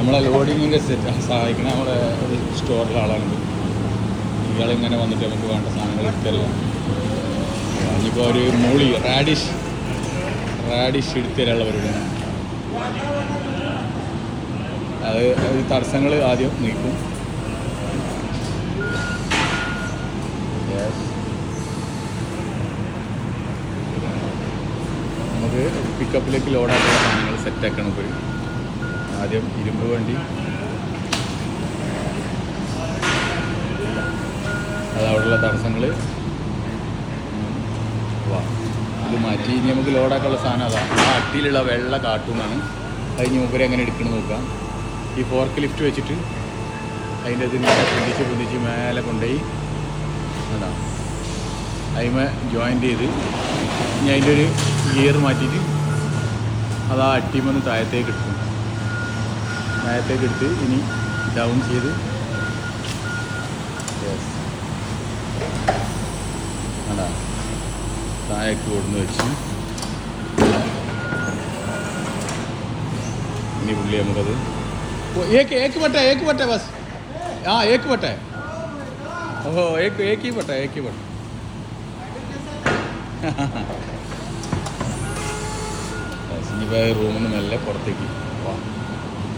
നമ്മളെ ലോഡിങ്ങിൻ്റെ സഹായിക്കുന്ന നമ്മളെ ഒരു സ്റ്റോറിലെ ആളാണ്. ഇയാളിങ്ങനെ വന്നിട്ട് നമുക്ക് വേണ്ട സാധനങ്ങൾ എടുത്തരിക. ഇനിയിപ്പോൾ ഒരു മൂളി റാഡിഷ് എടുത്തരാനുള്ള പരിപാടിയാണ്. അത് തടസ്സങ്ങൾ ആദ്യം നീക്കും. നമുക്ക് പിക്കപ്പിലേക്ക് ലോഡാക്കുന്ന സാധനങ്ങൾ സെറ്റാക്കണം. ഇപ്പോൾ ആദ്യം ഇരുമ്പ് വണ്ടി അതവിടെയുള്ള തടസ്സങ്ങൾ ഇത് മാറ്റി ഇനി നമുക്ക് ലോഡാക്കാനുള്ള സാധനം അതാണ്. ആ അട്ടിയിലുള്ള വെള്ള കാർട്ടൂണാണ്. അതിന് മുമ്പ് എങ്ങനെ എടുക്കണം നോക്കാം. ഈ ഫോർക്ക് ലിഫ്റ്റ് വെച്ചിട്ട് അതിൻ്റെ ഇതിനെ പൊന്തിച്ച് മേലെ കൊണ്ടുപോയി അതാ അതിമ ജോയിൻ്റ് ചെയ്ത് ഇനി അതിൻ്റെ ഒരു ഗിയർ മാറ്റിയിട്ട് അത് ആ അട്ടിമൊന്ന് താഴത്തേക്ക് എടുത്ത് ഇനി ഡൗൺ ചെയ്ത് അതാ താഴേക്ക് കൊടുന്ന് വെച്ച് ഇനി പുള്ളി നമുക്കത് एक बटा बस हाँ एक बटा है ओहो एक ही बटा ഇനിയിപ്പോൾ റൂമിൽ നിന്ന് മെല്ലെ പുറത്തേക്ക് പോവാം.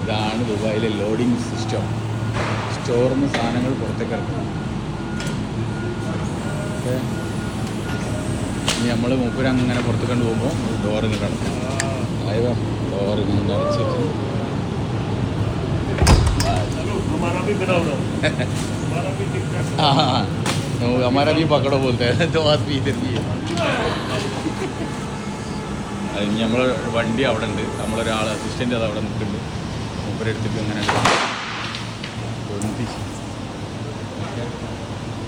ഇതാണ് ദുബായിലെ ലോഡിങ് സിസ്റ്റം. സ്റ്റോറിൽ നിന്ന് സാധനങ്ങൾ പുറത്തേക്ക് ഇറക്കണം. ഓക്കെ, ഇനി നമ്മൾ മൂപ്പര് അങ്ങനെ പുറത്ത് കണ്ടു പോകുമ്പോൾ ഡോറിന് കിടക്കും. അതായത് ഡോറിന് അടച്ചിട്ട് हमारा भी पकड़ो बोलते हैं तो आदमी इधर भी है. അത് ഇനി നമ്മൾ വണ്ടി അവിടെ ഉണ്ട്. നമ്മളൊരാൾ അസിസ്റ്റൻ്റ് അത് അവിടെ നിൽക്കുന്നുണ്ട്. മൂപ്പരെടുത്തിട്ട് അങ്ങനെ പൊന്തിച്ച്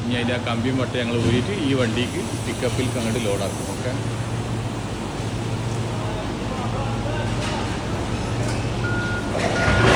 ഇനി അതിൻ്റെ ആ കമ്പിയും വട്ടം ഞങ്ങൾ ഊരിയിട്ട് ഈ വണ്ടിക്ക് പിക്കപ്പിൽ അങ്ങോട്ട് ലോഡാക്കും. ഓക്കെ.